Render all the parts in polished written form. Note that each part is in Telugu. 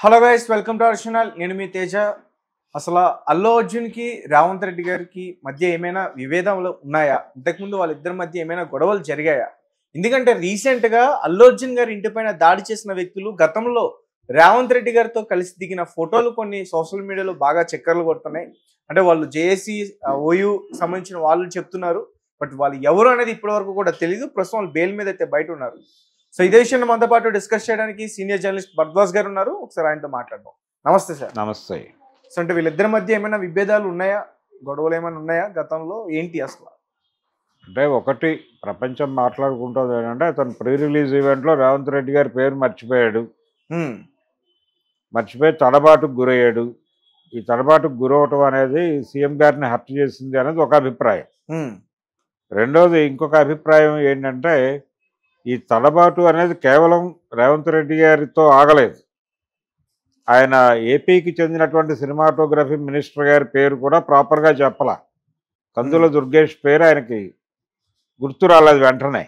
Hello guys, welcome to our channel. నేను మీ తేజ. అసలు అల్లు అర్జున్కి రేవంత్ రెడ్డి గారికి మధ్య ఏమైనా విభేదాలు ఉన్నాయా? ఇంతకుముందు వాళ్ళిద్దరి మధ్య ఏమైనా గొడవలు జరిగాయా? ఎందుకంటే రీసెంట్గా అల్లు అర్జున్ గారి ఇంటిపైన దాడి చేసిన వ్యక్తులు గతంలో రేవంత్ రెడ్డి గారితో కలిసి దిగిన ఫోటోలు కొన్ని సోషల్ మీడియాలో బాగా చక్కర్లు కొడుతున్నాయి. అంటే వాళ్ళు జేఏసీ ఓయూ సంబంధించిన వాళ్ళు చెప్తున్నారు. బట్ వాళ్ళు ఎవరు అనేది ఇప్పటివరకు కూడా తెలియదు. ప్రస్తుతం వాళ్ళు బెయిల్ మీద అయితే బయట ఉన్నారు. సో ఇదే విషయాన్ని మనతో పాటు డిస్కస్ చేయడానికి సీనియర్ జర్నలిస్ట్ భరద్వాజ్ గారు ఉన్నారు. ఒకసారి ఆయనతో మాట్లాడదాం. నమస్తే సార్. నమస్తే. సో అంటే వీళ్ళిద్దరి మధ్య ఏమైనా విభేదాలు ఉన్నాయా, గొడవలు ఏమైనా ఉన్నాయా గతంలో? ఏంటి అసలు? అంటే ఒకటి ప్రపంచం మాట్లాడుకుంటుంది ఏంటంటే అతను ప్రీ రిలీజ్ ఈవెంట్లో రేవంత్ రెడ్డి గారి పేరు మర్చిపోయాడు. మర్చిపోయి తడబాటుకు గురయ్యాడు. ఈ తడబాటుకు గురవటం అనేది సీఎం గారిని హర్ట్ చేసింది అనేది ఒక అభిప్రాయం. రెండోది ఇంకొక అభిప్రాయం ఏంటంటే ఈ తడబాటు అనేది కేవలం రేవంత్ రెడ్డి గారితో ఆగలేదు. ఆయన ఏపీకి చెందినటువంటి సినిమాటోగ్రఫీ మినిస్టర్ గారి పేరు కూడా ప్రాపర్గా చెప్పాల. కందుల దుర్గేష్ పేరు ఆయనకి గుర్తు రాలేదు. వెంటనే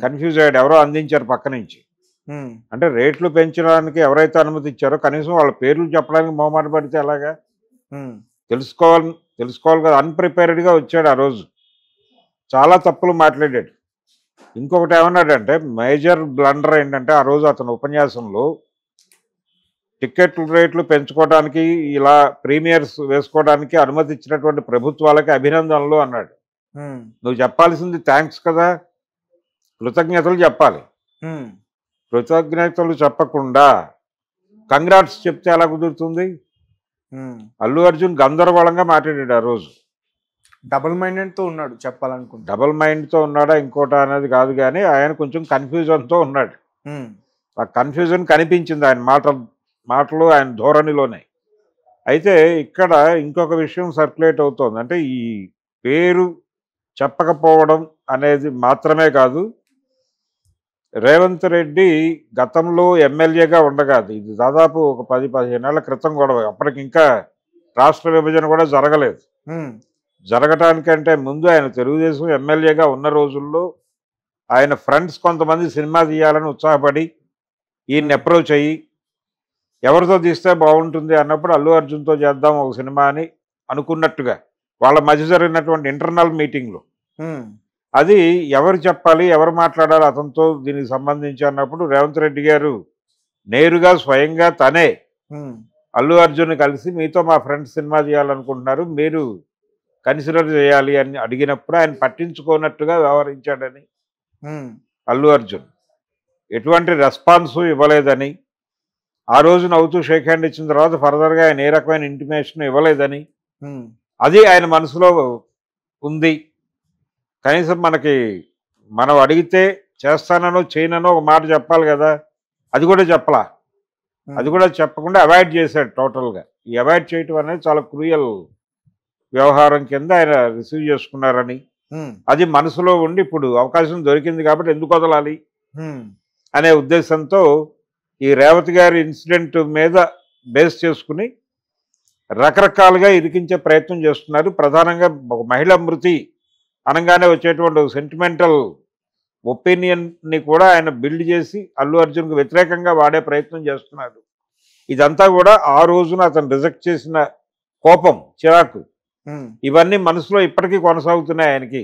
కన్ఫ్యూజ్ అయ్యాడు. ఎవరో అందించారు పక్క నుంచి. అంటే రేట్లు పెంచడానికి ఎవరైతే అనుమతి ఇచ్చారో కనీసం వాళ్ళ పేర్లు చెప్పడానికి మొహమాట పడితే ఎలాగా? తెలుసుకోవాలి కదా. అన్ప్రిపేర్డ్గా వచ్చాడు ఆ రోజు. చాలా తప్పులు మాట్లాడాడు. ఇంకొకటి ఏమన్నాడంటే మేజర్ బ్లండర్ ఏంటంటే ఆ రోజు అతని ఉపన్యాసంలో టికెట్ రేట్లు పెంచుకోవడానికి ఇలా ప్రీమియర్స్ వేసుకోవడానికి అనుమతి ఇచ్చినటువంటి ప్రభుత్వాలకి అభినందనలు అన్నాడు. నువ్వు చెప్పాల్సింది థ్యాంక్స్ కదా, కృతజ్ఞతలు చెప్పాలి. కృతజ్ఞతలు చెప్పకుండా కంగ్రాట్స్ చెప్తే ఎలా కుదురుతుంది? అల్లు అర్జున్ గందరగోళంగా మాట్లాడాడు ఆ రోజు. డబుల్ మైండెడ్తో ఉన్నాడు చెప్పాలనుకుంటా. డబుల్ మైండ్తో ఉన్నాడా ఇంకోటా అనేది కాదు, కానీ ఆయన కొంచెం కన్ఫ్యూజన్తో ఉన్నాడు. ఆ కన్ఫ్యూజన్ కనిపించింది ఆయన మాటలు ఆయన ధోరణిలోనే. అయితే ఇక్కడ ఇంకొక విషయం సర్క్యులేట్ అవుతోంది. అంటే ఈ పేరు చెప్పకపోవడం అనేది మాత్రమే కాదు, రేవంత్ రెడ్డి గతంలో ఎమ్మెల్యేగా ఉండగా, ఇది దాదాపు ఒక 10-15 ఏళ్ల క్రితం గొడవ. అప్పటికి ఇంకా రాష్ట్ర విభజన కూడా జరగలేదు. జరగటానికంటే ముందు ఆయన తెలుగుదేశం ఎమ్మెల్యేగా ఉన్న రోజుల్లో ఆయన ఫ్రెండ్స్ కొంతమంది సినిమా తీయాలని ఉత్సాహపడి ఈయన్ని అప్రోచ్ అయ్యి ఎవరితో తీస్తే బాగుంటుంది అన్నప్పుడు అల్లు అర్జున్తో చేద్దాం ఒక సినిమా అని అనుకున్నట్టుగా వాళ్ళ మధ్య జరిగినటువంటి ఇంటర్నల్ మీటింగ్లో అది ఎవరు చెప్పాలి, ఎవరు మాట్లాడాలి అతనితో దీనికి సంబంధించి అన్నప్పుడు రేవంత్ రెడ్డి గారు నేరుగా స్వయంగా తనే అల్లు అర్జున్ కలిసి మీతో మా ఫ్రెండ్స్ సినిమా తీయాలనుకుంటున్నారు, మీరు కన్సిడర్ చేయాలి అని అడిగినప్పుడు ఆయన పట్టించుకోనట్టుగా వ్యవహరించాడని అల్లు అర్జున్ ఎటువంటి రెస్పాన్సు ఇవ్వలేదని, ఆ రోజు నవ్వుతూ షేక్ హ్యాండ్ ఇచ్చిన తర్వాత ఫర్దర్గా ఆయన ఏ రకమైన ఇంటిమేషన్ ఇవ్వలేదని, అది ఆయన మనసులో ఉంది. కనీసం మనం అడిగితే చేస్తానో చేయనో ఒక మాట చెప్పాలి కదా, అది కూడా చెప్పలా. అది కూడా చెప్పకుండా అవాయిడ్ చేశాడు టోటల్గా. ఈ అవాయిడ్ చేయటం అనేది చాలా క్రూయల్ వ్యవహారం కింద ఆయన రిసీవ్ చేసుకున్నారని, అది మనసులో ఉండి ఇప్పుడు అవకాశం దొరికింది కాబట్టి ఎందుకు వదలాలి అనే ఉద్దేశంతో ఈ రేవతి గారి ఇన్సిడెంట్ మీద బేస్ చేసుకుని రకరకాలుగా ఇరికించే ప్రయత్నం చేస్తున్నారు. ప్రధానంగా ఒక మహిళా మృతి అనగానే వచ్చేటువంటి సెంటిమెంటల్ ఒపీనియన్ని కూడా ఆయన బిల్డ్ చేసి అల్లు అర్జున్కు వ్యతిరేకంగా వాడే ప్రయత్నం చేస్తున్నారు. ఇదంతా కూడా ఆ రోజున అతను రిజెక్ట్ చేసిన కోపం, చిరాకు, ఇవన్నీ మనసులో ఇప్పటికీ కొనసాగుతున్నాయి ఆయనకి.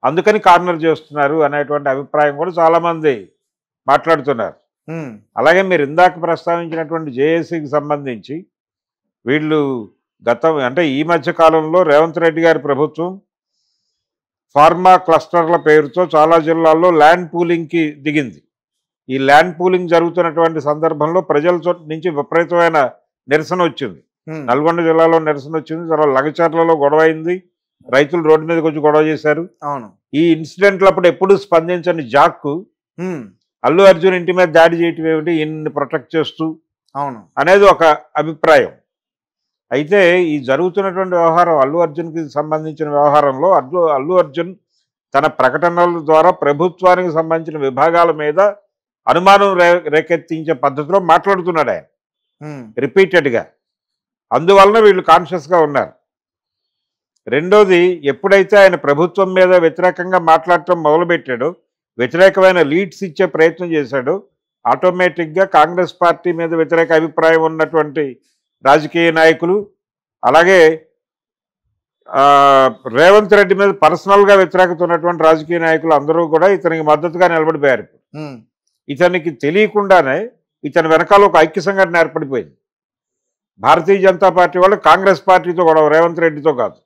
అందుకని కార్నర్ చేస్తున్నారు అనేటువంటి అభిప్రాయం కూడా చాలామంది మాట్లాడుతున్నారు. అలాగే మీరు ఇందాక ప్రస్తావించినటువంటి జేఏసీకి సంబంధించి వీళ్ళు అంటే ఈ మధ్య కాలంలో రేవంత్ రెడ్డి గారి ప్రభుత్వం ఫార్మా క్లస్టర్ల పేరుతో చాలా జిల్లాల్లో ల్యాండ్ పూలింగ్కి దిగింది. ఈ ల్యాండ్ పూలింగ్ జరుగుతున్నటువంటి సందర్భంలో ప్రజల నుంచి విపరీతమైన నిరసన వచ్చింది. నల్గొండ జిల్లాలో నిరసన వచ్చింది, తర్వాత లగచర్లలో గొడవ అయింది, రైతులు రోడ్డు మీదకి వచ్చి గొడవ చేశారు. ఈ ఇన్సిడెంట్లు అప్పుడు ఎప్పుడు స్పందించని జాక్కు అల్లు అర్జున్ ఇంటి మీద దాడి చేయటం ఏమిటి, ఈయన్ని ప్రొటెక్ట్ చేస్తూ అనేది ఒక అభిప్రాయం. అయితే ఈ జరుగుతున్నటువంటి వ్యవహారం అల్లు అర్జున్కి సంబంధించిన వ్యవహారంలో అల్లు అర్జున్ తన ప్రకటనల ద్వారా ప్రభుత్వానికి సంబంధించిన విభాగాల మీద అనుమానం రేకెత్తించే పద్ధతిలో మాట్లాడుతున్నాడు ఆయన రిపీటెడ్గా. అందువలన వీళ్ళు కాన్షియస్గా ఉన్నారు. రెండోది, ఎప్పుడైతే ఆయన ప్రభుత్వం మీద వ్యతిరేకంగా మాట్లాడటం మొదలుపెట్టాడో, వ్యతిరేకమైన లీడ్స్ ఇచ్చే ప్రయత్నం చేశాడో, ఆటోమేటిక్గా కాంగ్రెస్ పార్టీ మీద వ్యతిరేక అభిప్రాయం ఉన్నటువంటి రాజకీయ నాయకులు, అలాగే రేవంత్ రెడ్డి మీద పర్సనల్గా వ్యతిరేకత ఉన్నటువంటి రాజకీయ నాయకులు అందరూ కూడా ఇతనికి మద్దతుగా నిలబడిపోయారు. ఇతనికి తెలియకుండానే ఇతని వెనకాల ఒక ఐక్య సంఘటన ఏర్పడిపోయింది. భారతీయ జనతా పార్టీ వాళ్ళు కాంగ్రెస్ పార్టీతో కూడా, రేవంత్ రెడ్డితో కాదు,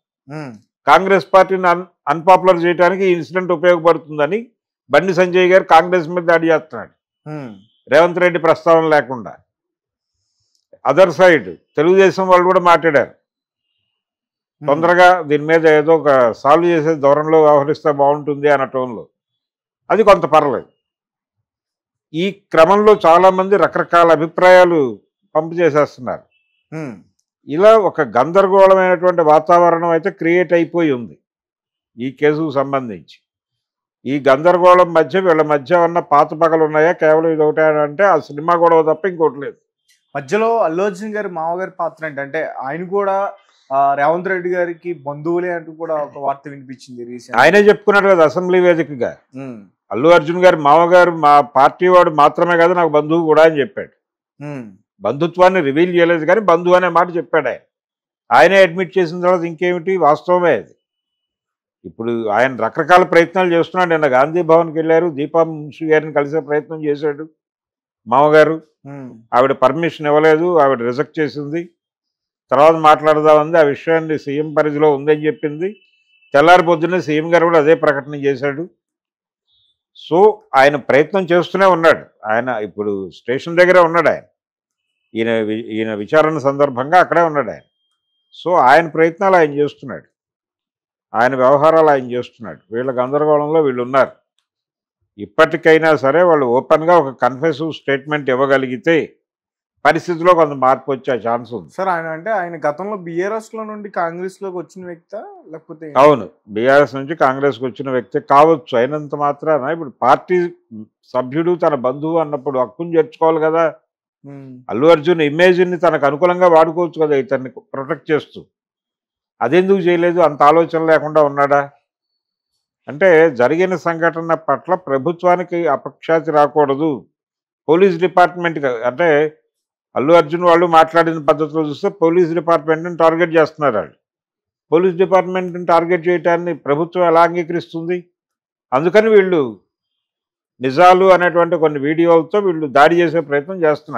కాంగ్రెస్ పార్టీని అన్పాపులర్ చేయడానికి ఈ ఇన్సిడెంట్ ఉపయోగపడుతుందని బండి సంజయ్ గారు కాంగ్రెస్ మీద దాడి చేస్తున్నాడు, రేవంత్ రెడ్డి ప్రస్తావన లేకుండా. అదర్ సైడ్ తెలుగుదేశం వాళ్ళు కూడా మాట్లాడారు, తొందరగా దీని మీద ఏదో ఒక సాల్వ్ చేసే ధోరణిలో వ్యవహరిస్తే బాగుంటుంది అన్న టోన్లో. అది కొంత పర్లేదు. ఈ క్రమంలో చాలామంది రకరకాల అభిప్రాయాలు పంపు చేసేస్తున్నారు. ఇలా ఒక గందరగోళమైనటువంటి వాతావరణం అయితే క్రియేట్ అయిపోయి ఉంది ఈ కేసుకు సంబంధించి. ఈ గందరగోళం మధ్య వీళ్ళ మధ్య ఉన్న పాత పగలు ఉన్నాయా, కేవలం ఇది ఒకటే అంటే ఆ సినిమా గొడవ తప్ప ఇంకోటి లేదు. మధ్యలో అల్లు అర్జున్ గారి మామగారి పాత్ర ఏంటంటే ఆయన కూడా రేవంత్ రెడ్డి గారికి బంధువులే అంటూ కూడా ఒక వార్త వినిపించింది రీసెంట్. ఆయనే చెప్పుకున్నాడు కదా అసెంబ్లీ వేదికగా, అల్లు అర్జున్ గారు మామగారు మా పార్టీ వాడు మాత్రమే కదా నాకు బంధువు కూడా అని చెప్పాడు. బంధుత్వాన్ని రివీల్ చేయలేదు కానీ బంధువు అనే మాట చెప్పాడు ఆయన. ఆయనే అడ్మిట్ చేసిన తర్వాత ఇంకేమిటి, వాస్తవమే అది. ఇప్పుడు ఆయన రకరకాల ప్రయత్నాలు చేస్తున్నాడు. నిన్న గాంధీ భవన్కి వెళ్ళారు, దీపా మున్షి గారిని కలిసే ప్రయత్నం చేశాడు మామగారు. ఆవిడ పర్మిషన్ ఇవ్వలేదు, ఆవిడ రిజెక్ట్ చేసింది. తర్వాత మాట్లాడదామంది, ఆ విషయాన్ని సీఎం పరిధిలో ఉందని చెప్పింది. తెల్లారి పొద్దున్నే సీఎం గారు కూడా అదే ప్రకటన చేశాడు. సో ఆయన ప్రయత్నం చేస్తూనే ఉన్నాడు. ఆయన ఇప్పుడు స్టేషన్ దగ్గరే ఉన్నాడు. ఈయన విచారణ సందర్భంగా అక్కడే ఉన్నాడు ఆయన. సో ఆయన ప్రయత్నాలు ఆయన చేస్తున్నాడు, ఆయన వ్యవహారాలు ఆయన చేస్తున్నాడు. వీళ్ళ గందరగోళంలో వీళ్ళు ఉన్నారు. ఇప్పటికైనా సరే వాళ్ళు ఓపెన్గా ఒక కన్ఫెసివ్ స్టేట్మెంట్ ఇవ్వగలిగితే పరిస్థితిలో కొంత మార్పు వచ్చే ఛాన్స్ ఉంది. సార్ ఆయన అంటే ఆయన గతంలో బీఆర్ఎస్లో నుండి కాంగ్రెస్లోకి వచ్చిన వ్యక్తి లేకపోతే? అవును, బీఆర్ఎస్ నుంచి కాంగ్రెస్కి వచ్చిన వ్యక్తి కావచ్చు. అయినంత మాత్రాన ఇప్పుడు పార్టీ సభ్యుడు తన బంధువు అన్నప్పుడు హక్కును చేర్చుకోవాలి కదా. అల్లు అర్జున్ ఇమేజ్ని తనకు అనుకూలంగా వాడుకోవచ్చు కదా ఇతన్ని ప్రొటెక్ట్ చేస్తూ. అదెందుకు చేయలేదు, అంత ఆలోచన లేకుండా ఉన్నాడా అంటే జరిగిన సంఘటన పట్ల ప్రభుత్వానికి అపఖ్యాతి రాకూడదు. పోలీస్ డిపార్ట్మెంట్కి అంటే అల్లు అర్జున్ వాళ్ళు మాట్లాడిన పద్ధతిలో చూస్తే పోలీస్ డిపార్ట్మెంట్ని టార్గెట్ చేస్తున్నారు వాళ్ళు. పోలీస్ డిపార్ట్మెంట్ని టార్గెట్ చేయడాన్ని ప్రభుత్వం ఎలా అంగీకరిస్తుంది? అందుకని వీళ్ళు నిజాలు అనేటువంటి కొన్ని వీడియోలతో వీళ్ళు దాడి చేసే ప్రయత్నం చేస్తున్నారు.